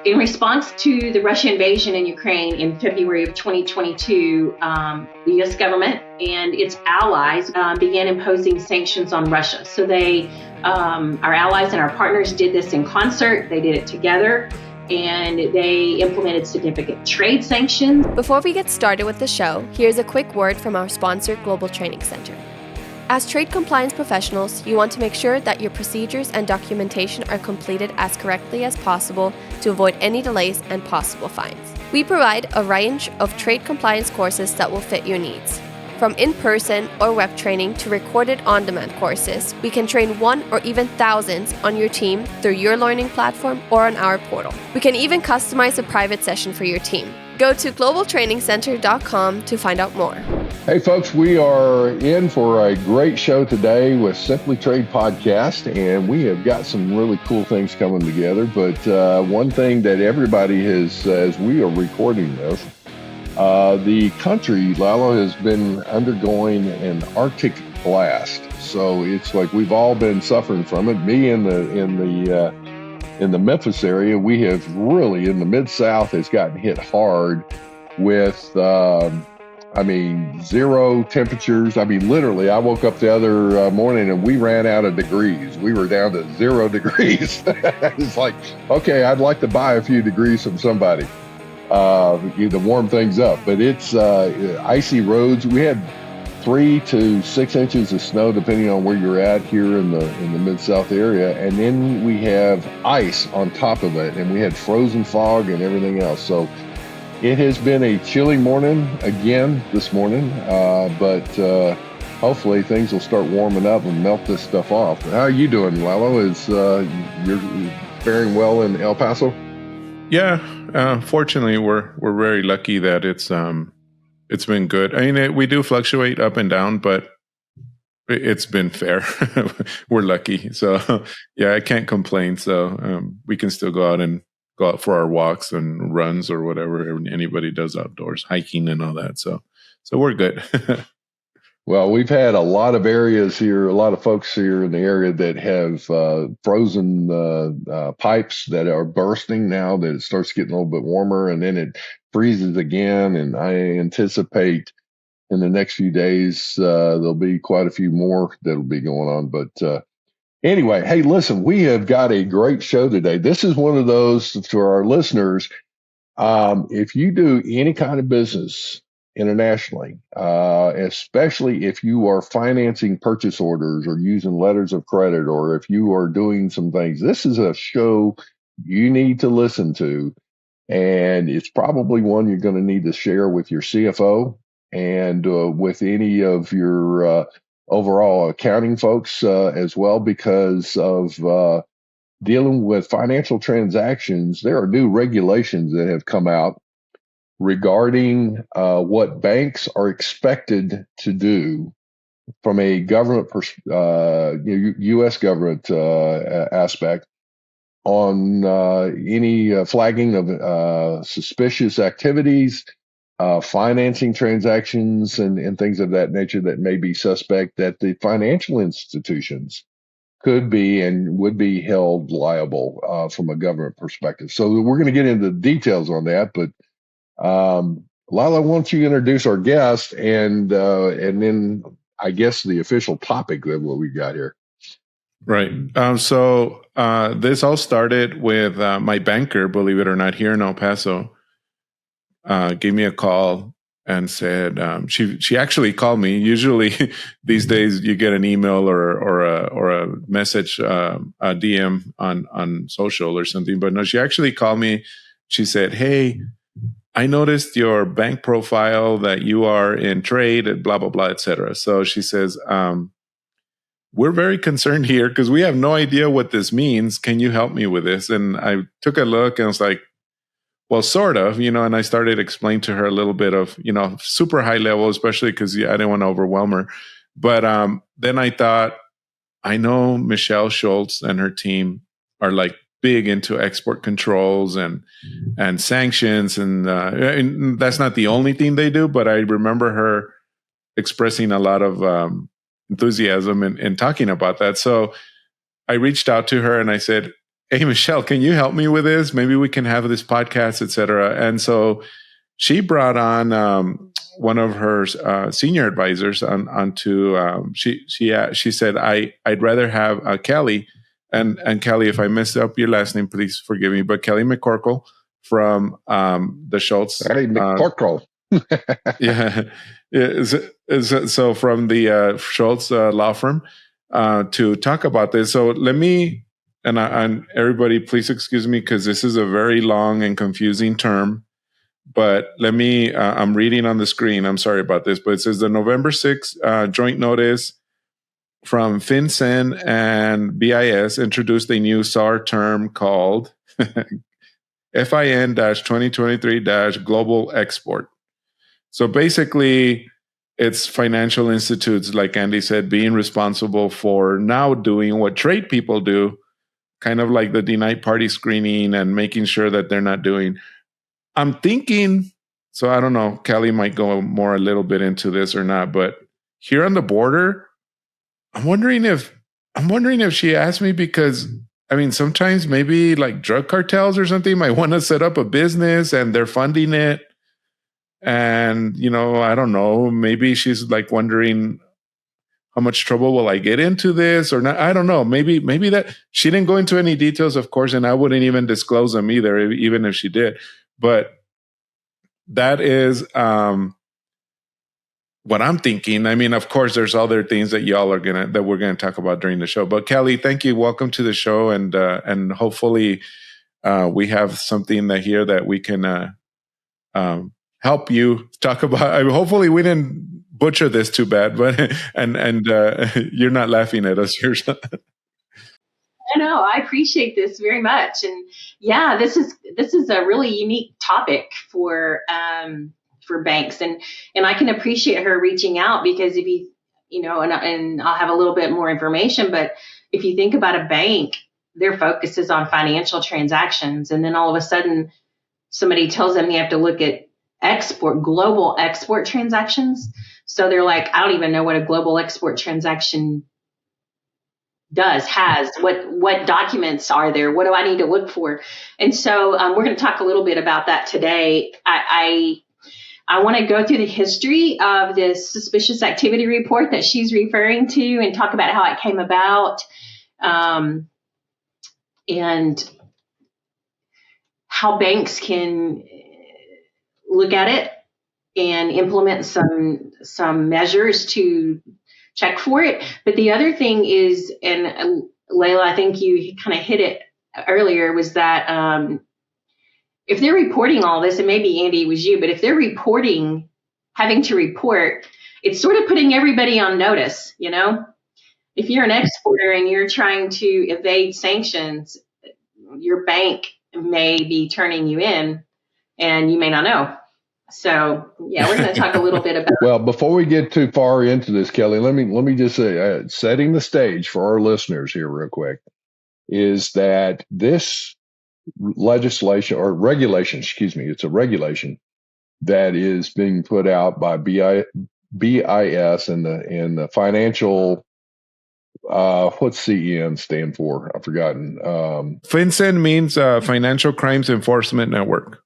In response to the Russian invasion in Ukraine in February of 2022, the U.S. government and its allies began imposing sanctions on Russia. So our allies and our partners did this in concert. They did it together, and they implemented significant trade sanctions. Before we get started with the show, here's a quick word from our sponsor, Global Training Center. As trade compliance professionals, you want to make sure that your procedures and documentation are completed as correctly as possible to avoid any delays and possible fines. We provide a range of trade compliance courses that will fit your needs. From in-person or web training to recorded on-demand courses, we can train one or even thousands on your team through your learning platform or on our portal. We can even customize a private session for your team. Go to globaltrainingcenter.com to find out more. Hey folks, we are in for a great show today with SimplyTrade podcast, and we have got some really cool things coming together. But one thing that everybody has, as we are recording this, the country, Lalo, has been undergoing an Arctic blast. So it's like we've all been suffering from it. Me in the Memphis area, we have really, in the Mid-South, has gotten hit hard with, zero temperatures. Literally, I woke up the other morning and we ran out of degrees. We were down to 0 degrees. It's like, okay, I'd like to buy a few degrees from somebody to warm things up. But it's icy roads. We had 3 to 6 inches of snow, depending on where you're at here in the Mid-South area. And then we have ice on top of it. And we had frozen fog and everything else. So it has been a chilly morning again this morning, but hopefully things will start warming up and melt this stuff off. How are you doing, Lalo? You're faring well in El Paso? Yeah, fortunately, we're very lucky that it's been good. I mean, we do fluctuate up and down, but it's been fair. We're lucky, so yeah, I can't complain. So we can still go out for our walks and runs or whatever anybody does outdoors, hiking and all that. So we're good. Well, we've had a lot of areas here, a lot of folks here in the area that have frozen pipes that are bursting now that it starts getting a little bit warmer, and then it freezes again. And I anticipate in the next few days there'll be quite a few more that'll be going on. But anyway, hey, listen, we have got a great show today. This is one of those for our listeners. If you do any kind of business internationally, especially if you are financing purchase orders or using letters of credit, or if you are doing some things, this is a show you need to listen to. And it's probably one you're going to need to share with your CFO and with any of your overall accounting folks as well, because of dealing with financial transactions. There are new regulations that have come out regarding what banks are expected to do from a government, U.S. government aspect on any flagging of suspicious activities, financing transactions, and things of that nature that may be suspect, that the financial institutions could be and would be held liable from a government perspective. So we're going to get into the details on that, but Lala, why don't you introduce our guest and then I guess the official topic of what we got here. Right. So this all started with my banker, believe it or not, here in El Paso, gave me a call and said, she actually called me. Usually these days you get an email or a message, a DM on social or something, but no, she actually called me. She said, "Hey, I noticed your bank profile that you are in trade and blah, blah, blah, et cetera." So she says, "We're very concerned here because we have no idea what this means. Can you help me with this?" And I took a look and I was like, well, sort of, and I started explaining to her a little bit of, super high level, especially because I didn't want to overwhelm her. But then I thought, I know Michelle Schultz and her team are like big into export controls and sanctions. And that's not the only thing they do, but I remember her expressing a lot of enthusiasm in talking about that. So I reached out to her and I said, hey, Michelle, can you help me with this? Maybe we can have this podcast, et cetera. And so she brought on one of her senior advisors onto. She said, I'd rather have Kelly, and Kelly, if I messed up your last name, please forgive me. But Kelly McCorkle from the Schultz. Hey, McCorkle. Yeah, so from the Schultz law firm to talk about this. So let me, and everybody, please excuse me because this is a very long and confusing term. But let me, I'm reading on the screen. I'm sorry about this, but it says the November 6th joint notice from FinCEN and BIS introduced a new SAR term called FIN-2023-Global Export. So basically, it's financial institutes, like Andy said, being responsible for now doing what trade people do, kind of like the denied party screening and making sure that they're not doing. I'm thinking, so I don't know, Kelly might go more a little bit into this or not, but here on the border, I'm wondering if she asked me because, I mean, sometimes maybe like drug cartels or something might want to set up a business and they're funding it. And, I don't know, maybe she's like wondering how much trouble will I get into this or not? I don't know. Maybe that she didn't go into any details, of course, and I wouldn't even disclose them either, even if she did. But that is what I'm thinking. I mean, of course, there's other things that that we're gonna talk about during the show. But Kelly, thank you. Welcome to the show, and hopefully we have something here that we can help you talk about. I mean, hopefully we didn't butcher this too bad, but and you're not laughing at us here. No, I appreciate this very much, and yeah, this is a really unique topic for banks, and I can appreciate her reaching out because if and I'll have a little bit more information, but if you think about a bank, their focus is on financial transactions, and then all of a sudden somebody tells them you have to look at global export transactions. So they're like, I don't even know what a global export transaction has, what documents are there, what do I need to look for? And so we're going to talk a little bit about that today. I want to go through the history of this suspicious activity report that she's referring to and talk about how it came about, and how banks can look at it and implement some measures to check for it. But the other thing is, and Layla, I think you kind of hit it earlier, was that if they're reporting all this, and maybe Andy, it was you, but if they're having to report, it's sort of putting everybody on notice, If you're an exporter and you're trying to evade sanctions, your bank may be turning you in and you may not know. So, yeah, we're going to talk a little bit about. Well, before we get too far into this, Kelly, let me just say, setting the stage for our listeners here real quick, is that this legislation or regulation, it's a regulation that is being put out by BIS and the financial, what's CEN stand for? I've forgotten. FinCEN means Financial Crimes Enforcement Network.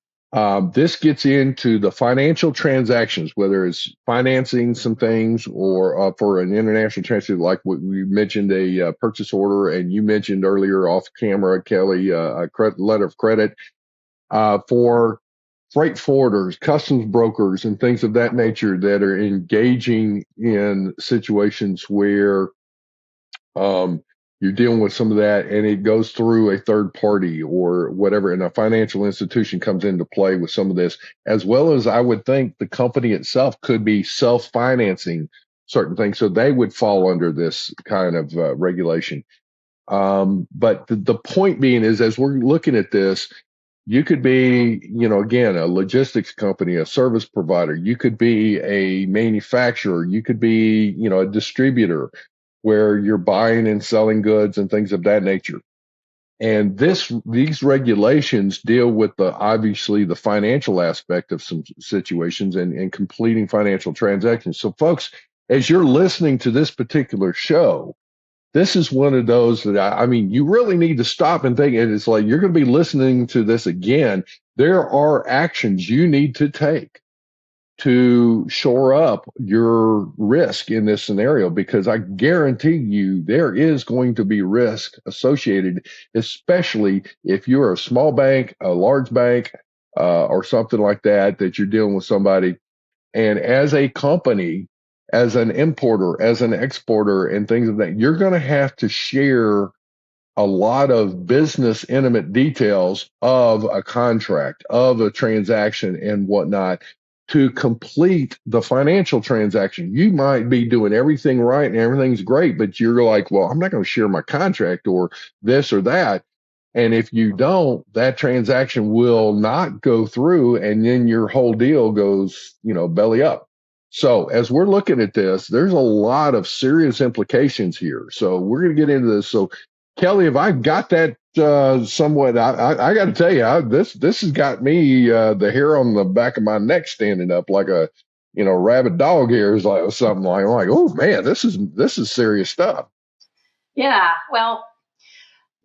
This gets into the financial transactions, whether it's financing some things or for an international transfer, like what we mentioned, a purchase order, and you mentioned earlier off camera, Kelly, a letter of credit for freight forwarders, customs brokers, and things of that nature that are engaging in situations where you're dealing with some of that and it goes through a third party or whatever, and a financial institution comes into play with some of this, as well as I would think the company itself could be self-financing certain things. So they would fall under this kind of regulation. But the point being is, as we're looking at this, you could be, again, a logistics company, a service provider. You could be a manufacturer. You could be, a distributor, where you're buying and selling goods and things of that nature. And these regulations deal with obviously the financial aspect of some situations and completing financial transactions. So folks, as you're listening to this particular show, this is one of those that I mean, you really need to stop and think. And it's like, you're going to be listening to this again. There are actions you need to take to shore up your risk in this scenario, because I guarantee you there is going to be risk associated, especially if you're a small bank, a large bank, or something like that, that you're dealing with somebody. And as a company, as an importer, as an exporter, and things of that, you're going to have to share a lot of business intimate details of a contract, of a transaction and whatnot to complete the financial transaction. You might be doing everything right and everything's great, but you're like, well, I'm not going to share my contract or this or that. And if you don't, that transaction will not go through, and then your whole deal goes, belly up. So as we're looking at this, there's a lot of serious implications here. So we're going to get into this. So Kelly, if I got that somewhat, I got to tell you, this has got me the hair on the back of my neck standing up like a rabid dog hairs, like something like. I'm like, oh man, this is serious stuff. Yeah, well,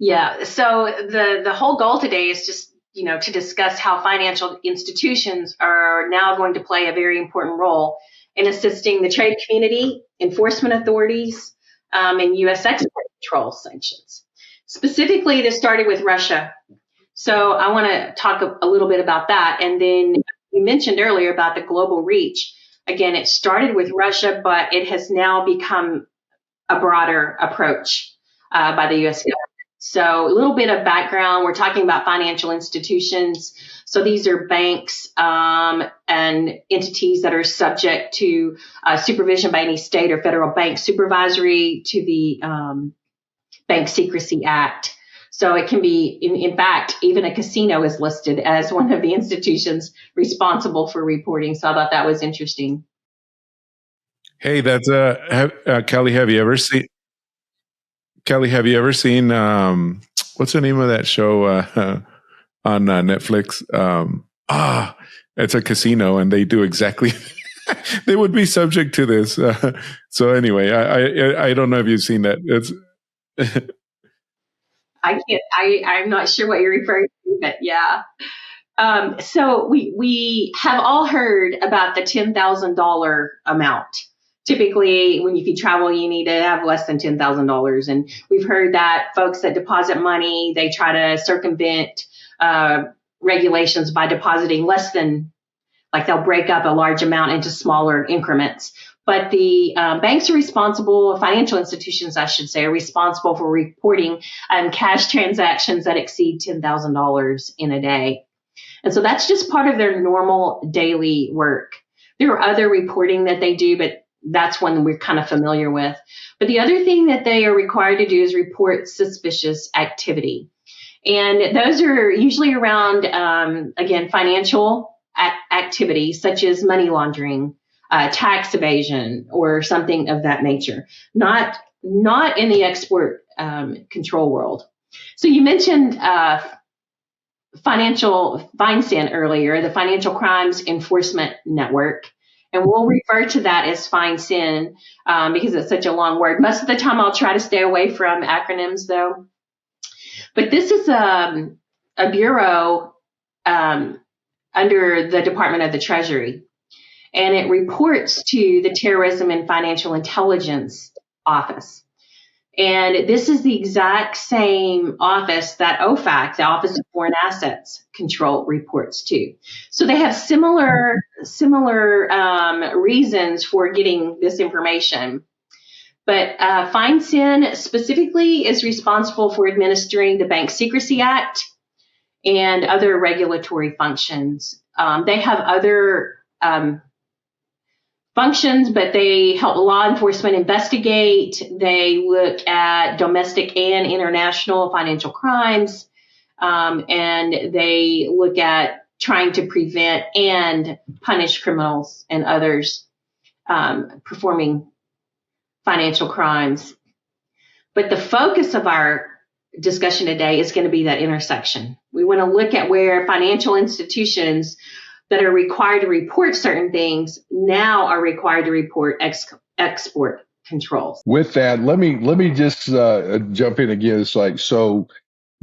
yeah. So the whole goal today is just to discuss how financial institutions are now going to play a very important role in assisting the trade community, enforcement authorities, and U.S. export control sanctions. Specifically, this started with Russia. So I want to talk a little bit about that. And then you mentioned earlier about the global reach. Again, it started with Russia, but it has now become a broader approach by the U.S. government. So a little bit of background. We're talking about financial institutions. So these are banks and entities that are subject to supervision by any state or federal bank supervisory to the Bank Secrecy Act. So it can be, in fact, even a casino is listed as one of the institutions responsible for reporting. So I thought that was interesting. Hey, that's Kelly. Have you ever seen? Kelly, have you ever seen? What's the name of that show on Netflix? It's a casino, and they do exactly. They would be subject to this. So anyway, I don't know if you've seen that. It's. I can't. I'm not sure what you're referring to, but yeah. So we have all heard about the $10,000 amount. Typically, if you travel, you need to have less than $10,000. And we've heard that folks that deposit money, they try to circumvent regulations by depositing less than, like they'll break up a large amount into smaller increments. But the banks are responsible, financial institutions, I should say, are responsible for reporting cash transactions that exceed $10,000 in a day. And so that's just part of their normal daily work. There are other reporting that they do, but that's one we're kind of familiar with. But the other thing that they are required to do is report suspicious activity. And those are usually around, again, financial activity, such as money laundering, tax evasion, or something of that nature. Not in the export control world. So you mentioned FinCEN earlier, the Financial Crimes Enforcement Network. And we'll refer to that as FinCEN because it's such a long word. Most of the time I'll try to stay away from acronyms, though. But this is a bureau under the Department of the Treasury. And it reports to the Terrorism and Financial Intelligence Office. And this is the exact same office that OFAC, the Office of Foreign Assets Control, reports to. So they have similar reasons for getting this information. But FinCEN specifically is responsible for administering the Bank Secrecy Act and other regulatory functions. They have other functions, but they help law enforcement investigate. They look at domestic and international financial crimes, and they look at trying to prevent and punish criminals and others performing financial crimes. But the focus of our discussion today is going to be that intersection. We want to look at where financial institutions that are required to report certain things now are required to report export controls. With that, let me just jump in again. It's like, so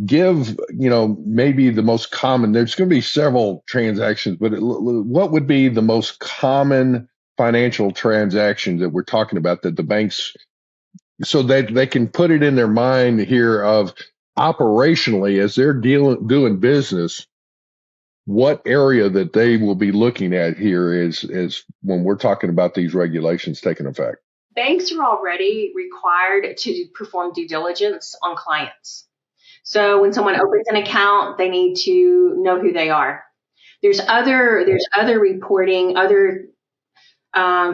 give, maybe the most common, there's going to be several transactions, but what would be the most common financial transactions that we're talking about that the banks, so that they can put it in their mind here of operationally as they're doing business, what area that they will be looking at here is when we're talking about these regulations taking effect? Banks are already required to perform due diligence on clients. So when someone opens an account, they need to know who they are. There's other reporting,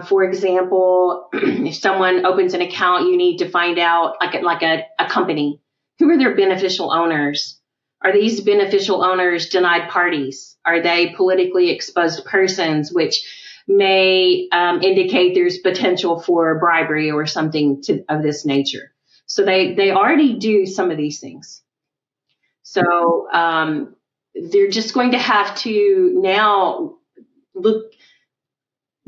for example, if someone opens an account, you need to find out, like a company, who are their beneficial owners? Are these beneficial owners denied parties? Are they politically exposed persons, which may indicate there's potential for bribery or something of this nature? So they already do some of these things. So they're just going to have to now look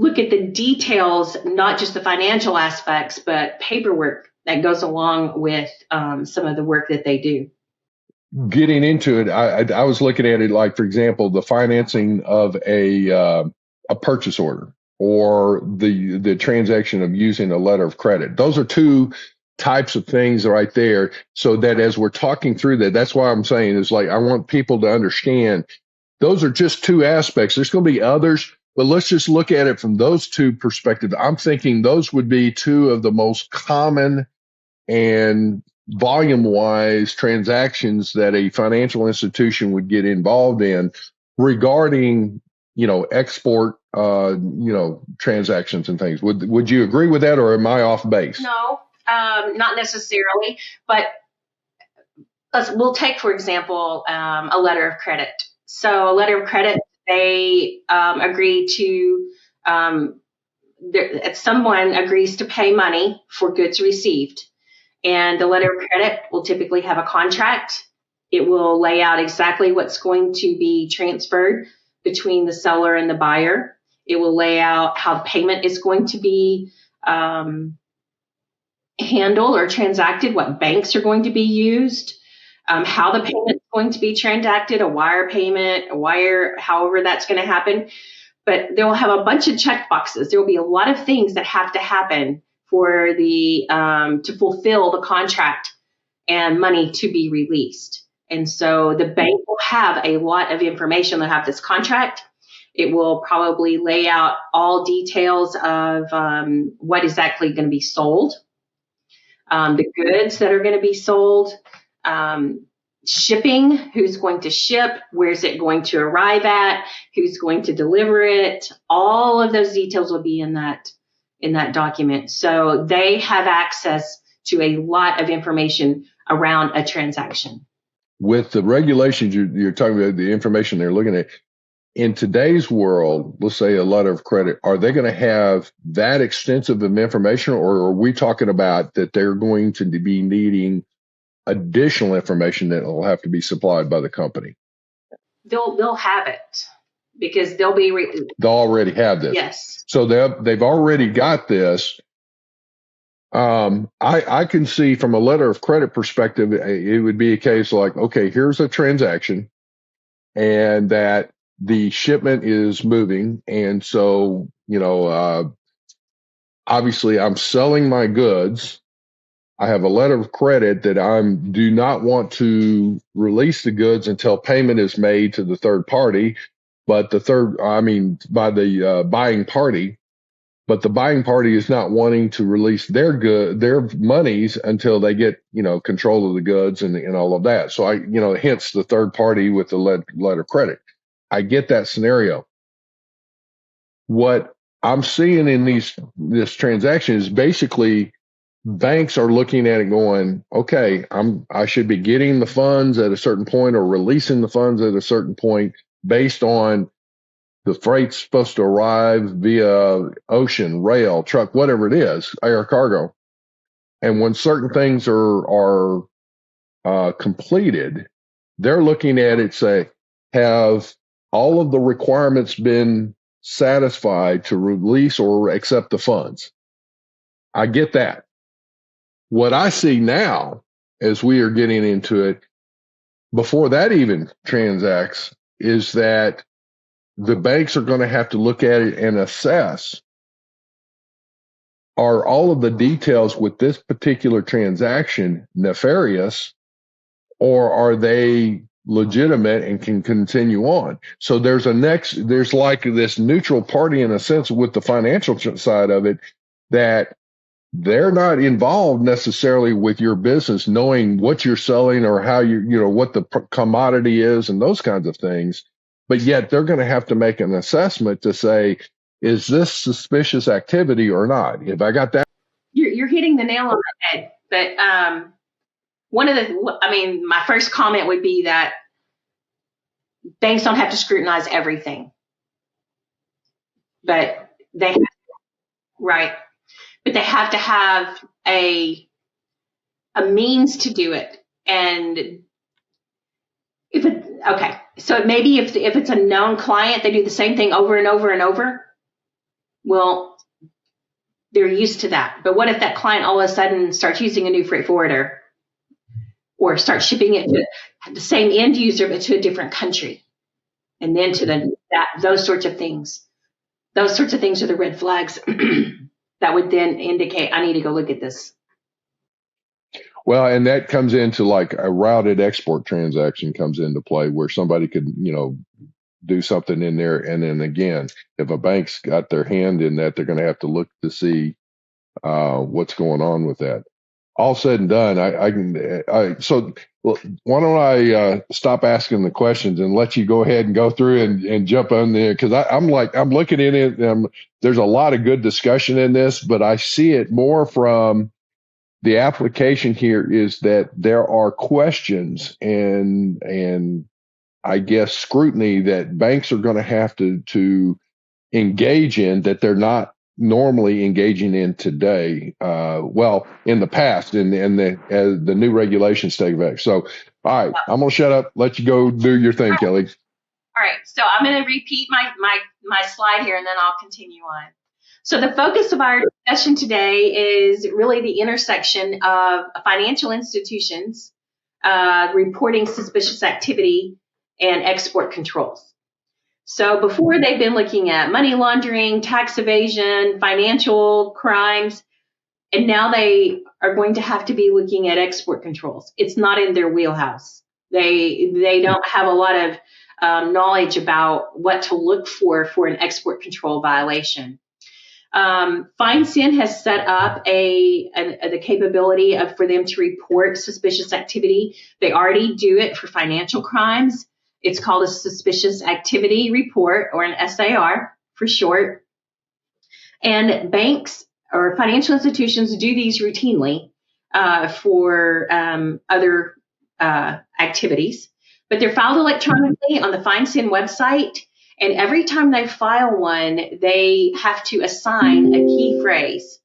at the details, not just the financial aspects, but paperwork that goes along with some of the work that they do. Getting into it, I was looking at it like, for example, the financing of a purchase order or the transaction of using a letter of credit. Those are two types of things right there. So that as we're talking through that, that's why I'm saying is like, I want people to understand those are just two aspects. There's going to be others, but let's just look at it from those two perspectives. I'm thinking those would be two of the most common and volume-wise transactions that a financial institution would get involved in regarding, export, transactions and things. Would you agree with that, or am I off base? No, not necessarily. But we'll take, for example, a letter of credit. So a letter of credit, they agree to, someone agrees to pay money for goods received. And the letter of credit will typically have a contract. It will lay out exactly what's going to be transferred between the seller and the buyer. It will lay out how the payment is going to be handled or transacted, what banks are going to be used, how the payment is going to be transacted, a wire payment, however that's going to happen. But they'll have a bunch of check boxes. There will be a lot of things that have to happen for the to fulfill the contract and money to be released. And so the bank will have a lot of information. They'll have this contract. It will probably lay out all details of what is actually going to be sold, the goods that are going to be sold, shipping, who's going to ship, where's it going to arrive at, who's going to deliver it. All of those details will be in that document. So they have access to a lot of information around a transaction. With the regulations you're talking about, the information they're looking at, in today's world, let's say a letter of credit, are they going to have that extensive of information, or are we talking about that they're going to be needing additional information that will have to be supplied by the company? They'll have it because they'll already have this. Yes. So they've already got this. I can see from a letter of credit perspective, it would be a case like, okay, here's a transaction and that the shipment is moving. And so, obviously I'm selling my goods. I have a letter of credit that do not want to release the goods until payment is made to the third party, by the buying party. But the buying party is not wanting to release their monies until they get, control of the goods and all of that. So hence the third party with the letter of credit. I get that scenario. What I'm seeing in this transaction is basically banks are looking at it going, okay, I should be getting the funds at a certain point or releasing the funds at a certain point based on the freight's supposed to arrive via ocean, rail, truck, whatever it is, air cargo. And when certain things are completed, they're looking at it, say, have all of the requirements been satisfied to release or accept the funds? I get that. What I see now, as we are getting into it, before that even transacts, is that the banks are going to have to look at it and assess, are all of the details with this particular transaction nefarious, or are they legitimate and can continue on? So there's like this neutral party in a sense with the financial side of it, that they're not involved necessarily with your business, knowing what you're selling or how what the commodity is and those kinds of things. But yet they're going to have to make an assessment to say, is this suspicious activity or not? If I got that. You're hitting the nail on the head. But my first comment would be that banks don't have to scrutinize everything, but they have to have a means to do it. And so maybe if it's a known client, they do the same thing over and over and over. Well, they're used to that. But what if that client all of a sudden starts using a new freight forwarder, or starts shipping it to the same end user but to a different country, and then to those sorts of things? Those sorts of things are the red flags that would then indicate I need to go look at this. Well, and that comes into like a routed export transaction comes into play, where somebody could, do something in there. And then again, if a bank's got their hand in that, they're going to have to look to see what's going on with that. All said and done, so why don't I stop asking the questions and let you go ahead and go through and jump on there? Because I'm looking at it. There's a lot of good discussion in this, but I see it more from the application here is that there are questions and I guess scrutiny that banks are going to have to engage in that they're not normally engaging in today. In the past, and as the new regulations take effect. So, all right, I'm going to shut up, let you go do your thing, Kelly. All right, so I'm going to repeat my slide here, and then I'll continue on. So the focus of our discussion today is really the intersection of financial institutions reporting suspicious activity and export controls. So before, they've been looking at money laundering, tax evasion, financial crimes, and now they are going to have to be looking at export controls. It's not in their wheelhouse. They don't have a lot of knowledge about what to look for an export control violation. FineSyn has set up the capability for them to report suspicious activity. They already do it for financial crimes. It's called a suspicious activity report, or an SAR for short. And banks or financial institutions do these routinely for other activities. But they're filed electronically on the FineSyn website. And every time they file one, they have to assign a key phrase.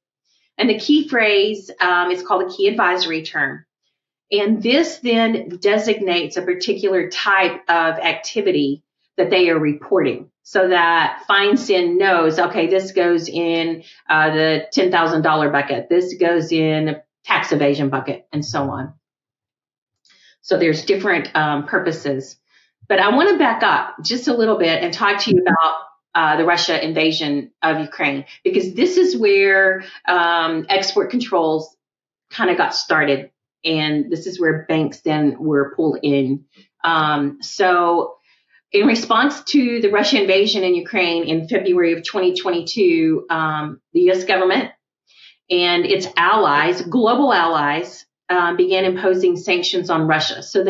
And the key phrase is called a key advisory term. And this then designates a particular type of activity that they are reporting, so that FineSyn knows, okay, this goes in the $10,000 bucket. This goes in tax evasion bucket, and so on. So there's different purposes. But I want to back up just a little bit and talk to you about the Russia invasion of Ukraine, because this is where export controls kind of got started. And this is where banks then were pulled in. So in response to the Russia invasion in Ukraine in February of 2022, the U.S. government and its allies, global allies, began imposing sanctions on Russia. So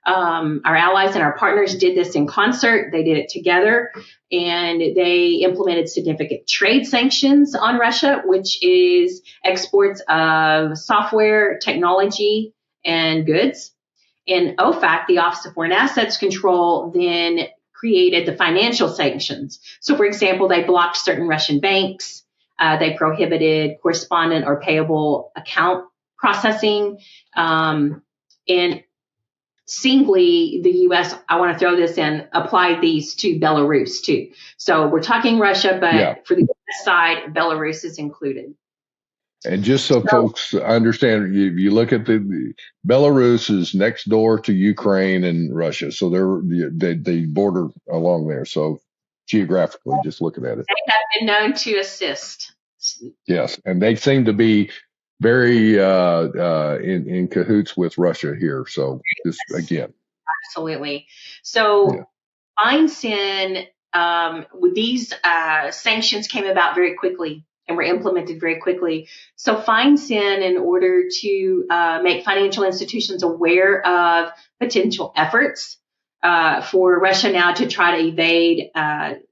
our allies and our partners did this in concert. They did it together, and they implemented significant trade sanctions on Russia, which is exports of software, technology, and goods. And OFAC, the Office of Foreign Assets Control, then created the financial sanctions. So, for example, they blocked certain Russian banks. They prohibited correspondent or payable account processing. And singly, the U.S., I want to throw this in, applied these to Belarus too. So we're talking Russia, but for the U.S. side, Belarus is included. And just so folks understand, you look at the Belarus is next door to Ukraine and Russia, so they border along there. So geographically, just looking at it, they have been known to assist. yes, and they seem to be very in cahoots with Russia here. So just again, Absolutely. So FineSyn, with these sanctions came about very quickly and were implemented very quickly. So FineSyn, in order to make financial institutions aware of potential efforts for Russia now to try to evade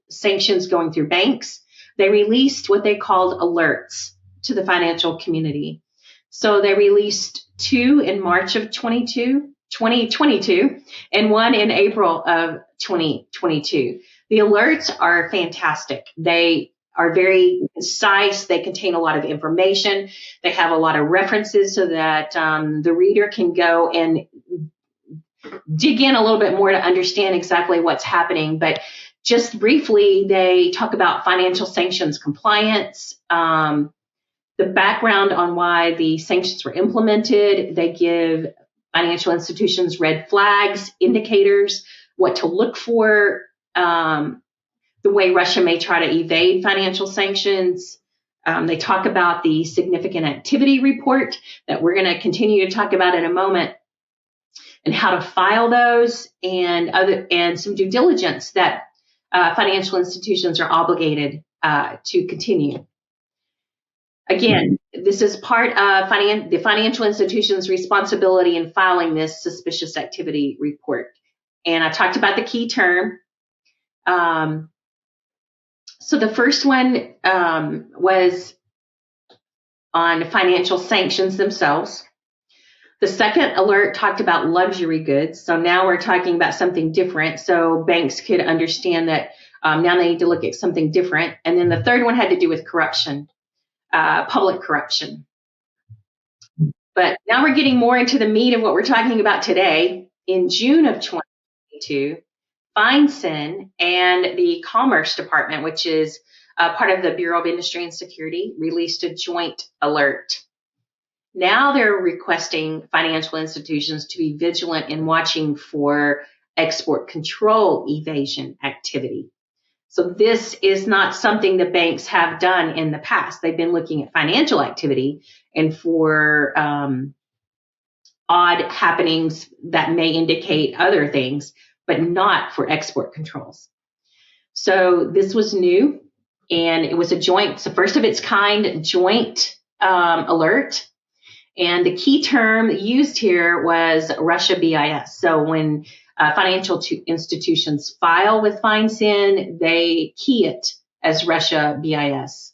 sanctions going through banks, they released what they called alerts to the financial community. So they released 2 in March of 2022 and 1 in April of 2022. The alerts are fantastic. They are very concise. They contain a lot of information. They have a lot of references so that the reader can go and dig in a little bit more to understand exactly what's happening. But just briefly, they talk about financial sanctions compliance, the background on why the sanctions were implemented. They give financial institutions red flags, indicators, what to look for, the way Russia may try to evade financial sanctions. They talk about the significant activity report that we're going to continue to talk about in a moment, and how to file those, and some due diligence that financial institutions are obligated to continue. Again, this is part of the financial institution's responsibility in filing this suspicious activity report. And I talked about the key term. So the first one was on financial sanctions themselves. The second alert talked about luxury goods. So now we're talking about something different. So banks could understand that now they need to look at something different. And then the third one had to do with corruption. Public corruption. But now we're getting more into the meat of what we're talking about today. In June of 2022, FineSyn and the Commerce Department, which is part of the Bureau of Industry and Security, released a joint alert. Now they're requesting financial institutions to be vigilant in watching for export control evasion activity. So this is not something the banks have done in the past. They've been looking at financial activity and for odd happenings that may indicate other things, but not for export controls. So this was new, and it was it's a first of its kind joint alert. And the key term used here was Russia BIS. So when financial institutions file with FineSyn, they key it as Russia BIS.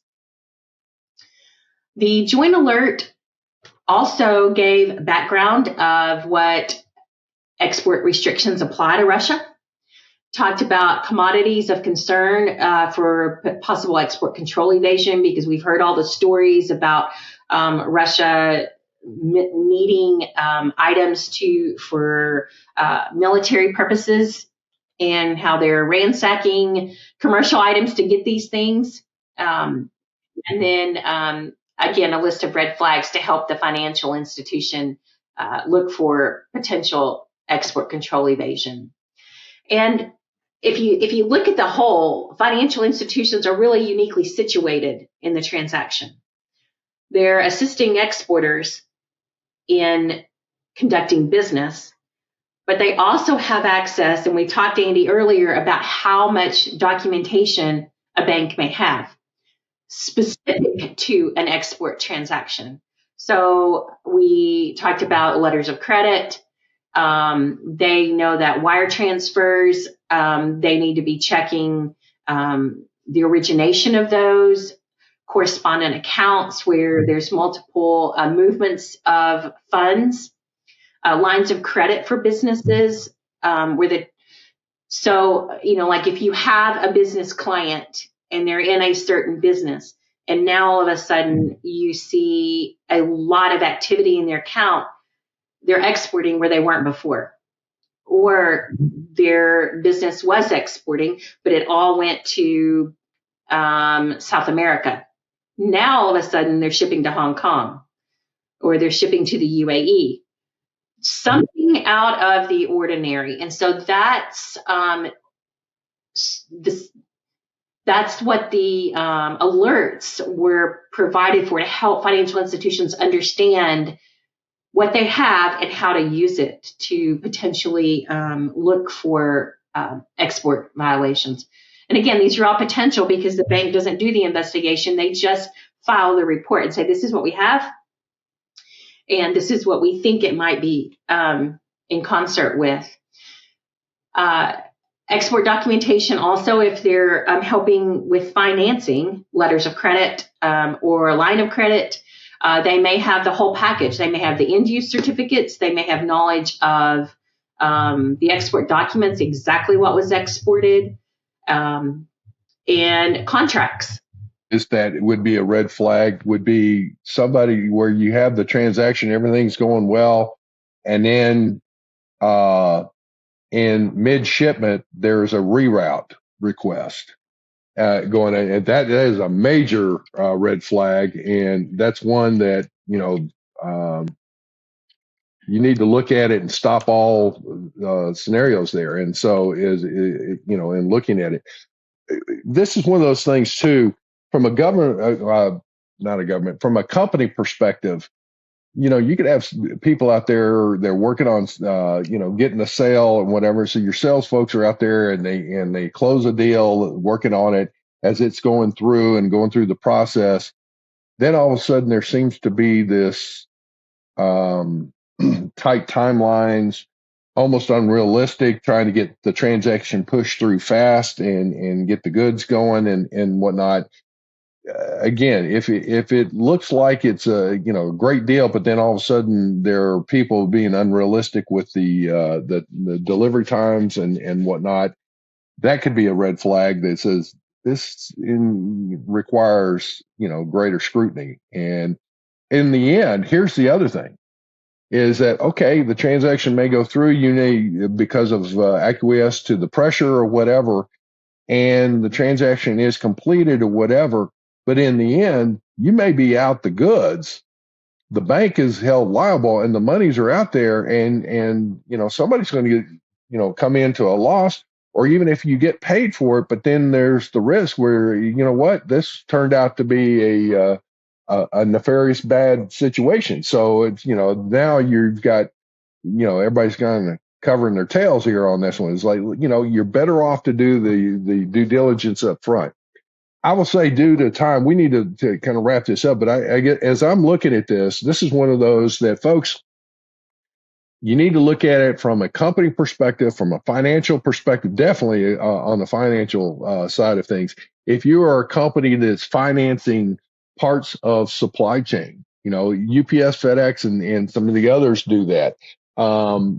The joint alert also gave background of what export restrictions apply to Russia, talked about commodities of concern for possible export control evasion, because we've heard all the stories about Russia needing items for military purposes, and how they're ransacking commercial items to get these things. And then, again, a list of red flags to help the financial institution look for potential export control evasion. And if you look at the whole, financial institutions are really uniquely situated in the transaction. They're assisting exporters in conducting business, but they also have access, and we talked to Andy earlier about how much documentation a bank may have specific to an export transaction. So we talked about letters of credit. They know that wire transfers, they need to be checking the origination of those, correspondent accounts where there's multiple movements of funds, lines of credit for businesses, like if you have a business client and they're in a certain business, and now all of a sudden you see a lot of activity in their account, they're exporting where they weren't before, or their business was exporting, but it all went to South America Now, all of a sudden, they're shipping to Hong Kong or they're shipping to the UAE. Something out of the ordinary. And so that's what the alerts were provided for, to help financial institutions understand what they have and how to use it to potentially look for export violations. And again, these are all potential because the bank doesn't do the investigation. They just file the report and say, this is what we have, and this is what we think it might be in concert with. Export documentation also, if they're helping with financing, letters of credit or a line of credit, they may have the whole package. They may have the end-use certificates. They may have knowledge of the export documents, exactly what was exported, and contracts. That it would be a red flag, would be somebody where you have the transaction, everything's going well, and then in mid-shipment, there's a reroute request going on. And that is a major red flag, and that's one that, you need to look at it and stop all scenarios there. And so in looking at it, this is one of those things too, from a from a company perspective. You could have people out there, they're working on, getting a sale and whatever. So your sales folks are out there and they close a deal, working on it as it's going through the process. Then all of a sudden there seems to be this tight timelines, almost unrealistic, trying to get the transaction pushed through fast and get the goods going and whatnot. Again, if it looks like it's a great deal, but then all of a sudden there are people being unrealistic with the delivery times and whatnot, that could be a red flag that says this requires greater scrutiny. And in the end, here's the other thing: is that okay? The transaction may go through, because of acquiesce to the pressure or whatever, and the transaction is completed or whatever. But in the end, you may be out the goods. The bank is held liable, and the monies are out there, and somebody's going to get come into a loss, or even if you get paid for it. But then there's the risk where this turned out to be a nefarious bad situation. So it's now you've got everybody's kind of covering their tails here on this one. It's like you're better off to do the due diligence up front. I will say, due to time, we need to kind of wrap this up. But I get, as I'm looking at this is one of those that, folks, you need to look at it from a company perspective, from a financial perspective, definitely on the financial side of things. If you are a company that's financing parts of supply chain, UPS, FedEx, and some of the others do that.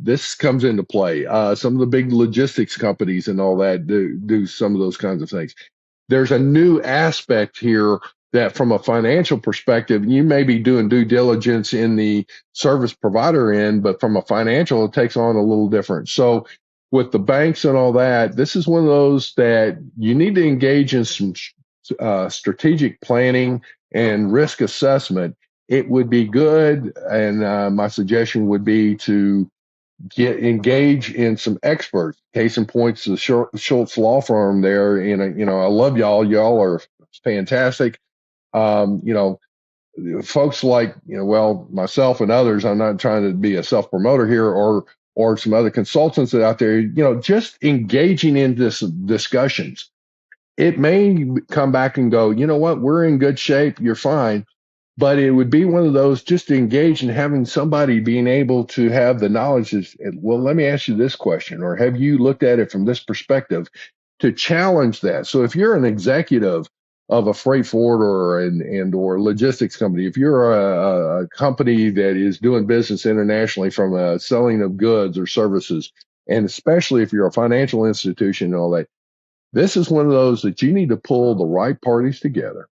This comes into play. Some of the big logistics companies and all that do some of those kinds of things. There's a new aspect here that, from a financial perspective, you may be doing due diligence in the service provider end, but from a financial, it takes on a little different. So with the banks and all that, this is one of those that you need to engage in some strategic planning and risk assessment. It would be good, and my suggestion would be to engage in some experts. Case in point, the Schultz law firm there. And I love y'all. Y'all are fantastic. Folks like myself and others. I'm not trying to be a self promoter here, or some other consultants that out there. Just engaging in this discussions. It may come back and go, we're in good shape. You're fine. But it would be one of those, just to engage in having somebody being able to have the knowledge is, well, let me ask you this question, or have you looked at it from this perspective, to challenge that. So if you're an executive of a freight forwarder or logistics company, if you're a company that is doing business internationally from a selling of goods or services, and especially if you're a financial institution and all that, this is one of those that you need to pull the right parties together,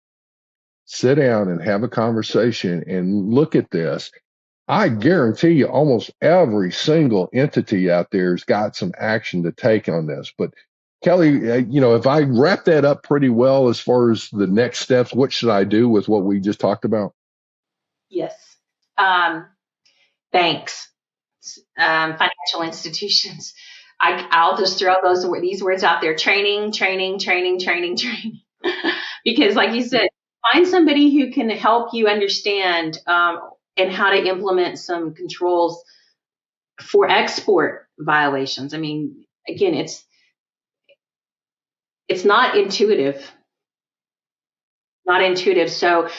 sit down and have a conversation and look at this. I guarantee you almost every single entity out there has got some action to take on this, but Kelly, if I wrap that up pretty well as far as the next steps, what should I do with what we just talked about? Yes. Banks, financial institutions. I'll just throw these words out there: training. Because, like you said, find somebody who can help you understand and how to implement some controls for export violations. I mean, again, it's not intuitive. So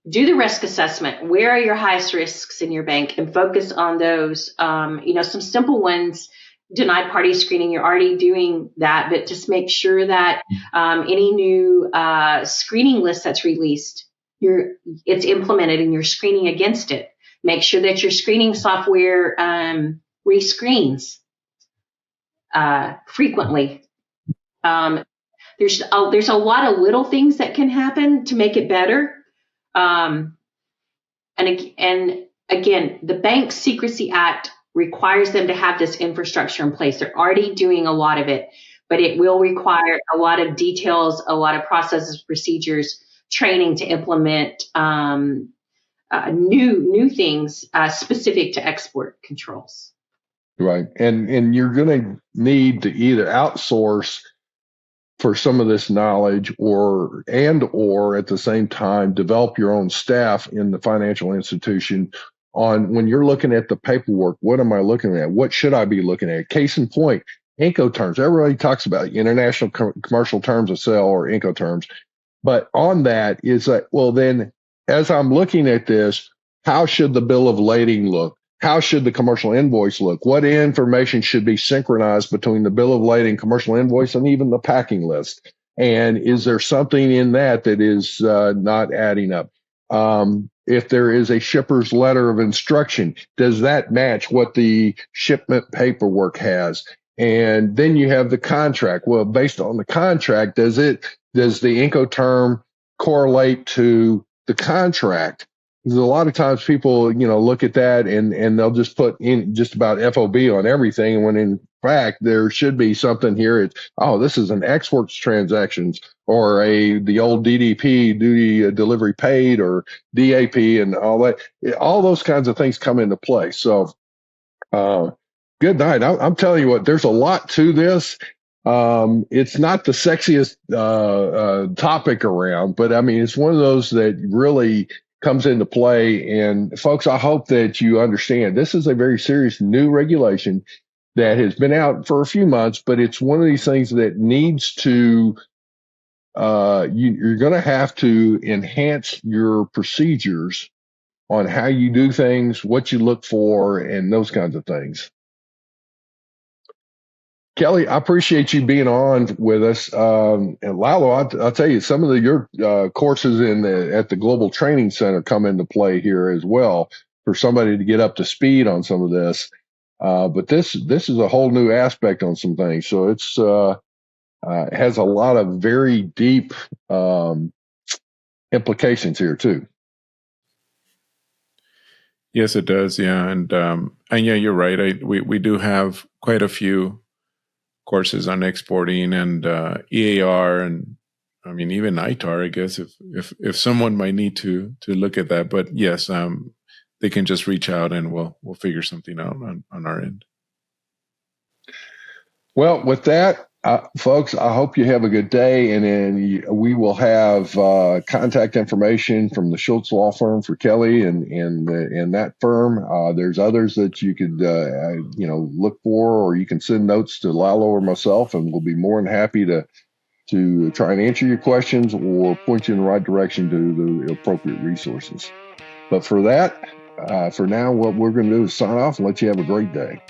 do the risk assessment. Where are your highest risks in your bank, and focus on those. Some simple ones, denied party screening, you're already doing that, but just make sure that any new screening list that's released, it's implemented and you're screening against it. Make sure that your screening software rescreens frequently. There's a lot of little things that can happen to make it better. And again, the Bank Secrecy Act requires them to have this infrastructure in place. They're already doing a lot of it, but it will require a lot of details, a lot of processes, procedures, training to implement new things specific to export controls. Right. And you're going to need to either outsource for some of this knowledge or at the same time develop your own staff in the financial institution on when you're looking at the paperwork. What am I looking at? What should I be looking at? Case in point, Incoterms. Everybody talks about international commercial terms of sale or Incoterms. But on that is that, well, then as I'm looking at this, how should the bill of lading look? How should the commercial invoice look? What information should be synchronized between the bill of lading, commercial invoice, and even the packing list? And is there something in that is not adding up? If there is a shipper's letter of instruction, does that match what the shipment paperwork has? And then you have the contract. Well, based on the contract, does the Incoterm correlate to the contract? Because a lot of times people, look at that and they'll just put in just about FOB on everything, when in fact there should be something here. This is an exports transactions, or the old DDP, duty delivery paid, or DAP, and all that. All those kinds of things come into play. So, good night. I'm telling you what, there's a lot to this. It's not the sexiest topic around, but I mean, it's one of those that really comes into play. And folks, I hope that you understand this is a very serious new regulation that has been out for a few months, but it's one of these things that needs to, you're going to have to enhance your procedures on how you do things, what you look for, and those kinds of things. Kelly, I appreciate you being on with us. And Lalo, I'll tell you, some of your courses at the Global Training Center come into play here as well for somebody to get up to speed on some of this. But this is a whole new aspect on some things. So it has a lot of very deep implications here too. Yes, it does. Yeah, and yeah, you're right. We do have quite a few courses on exporting and EAR, and I mean even ITAR, I guess, if someone might need to look at that. But yes, they can just reach out and we'll figure something out on our end. Well, with that, folks, I hope you have a good day, and then we will have contact information from the Schultz Law Firm for Kelly and that firm. There's others that you could look for, or you can send notes to Lalo or myself, and we'll be more than happy to try and answer your questions or point you in the right direction to the appropriate resources. But for now, what we're going to do is sign off and let you have a great day.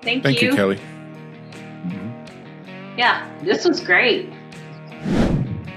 Thank you, Kelly. Yeah, this was great.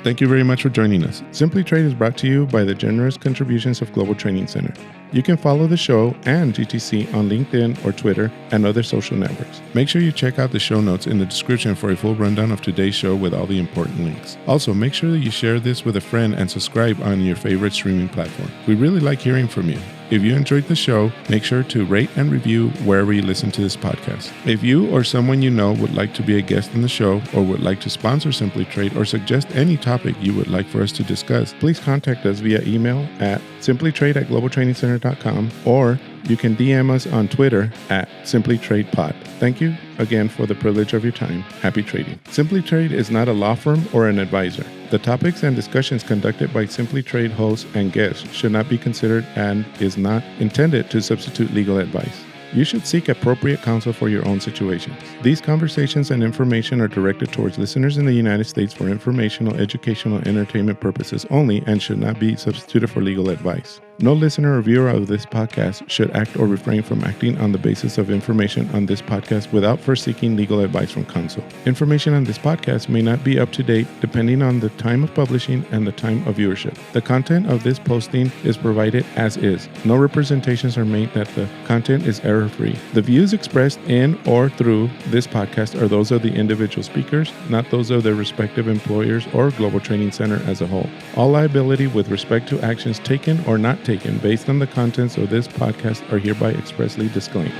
Thank you very much for joining us. SimplyTrade is brought to you by the generous contributions of Global Training Center. You can follow the show and GTC on LinkedIn or Twitter and other social networks. Make sure you check out the show notes in the description for a full rundown of today's show with all the important links. Also, make sure that you share this with a friend and subscribe on your favorite streaming platform. We really like hearing from you. If you enjoyed the show, make sure to rate and review wherever you listen to this podcast. If you or someone you know would like to be a guest on the show or would like to sponsor SimplyTrade or suggest any topic you would like for us to discuss, please contact us via email at simplytrade@globaltrainingcenter.com, or you can DM us on Twitter at SimplyTradePod. Thank you again for the privilege of your time. Happy trading. SimplyTrade is not a law firm or an advisor. The topics and discussions conducted by SimplyTrade hosts and guests should not be considered and is not intended to substitute legal advice. You should seek appropriate counsel for your own situations. These conversations and information are directed towards listeners in the United States for informational, educational, and entertainment purposes only and should not be substituted for legal advice. No listener or viewer of this podcast should act or refrain from acting on the basis of information on this podcast without first seeking legal advice from counsel. Information on this podcast may not be up to date depending on the time of publishing and the time of viewership. The content of this posting is provided as is. No representations are made that the content is error-free. The views expressed in or through this podcast are those of the individual speakers, not those of their respective employers or Global Training Center as a whole. All liability with respect to actions taken or not taken based on the contents of this podcast are hereby expressly disclaimed.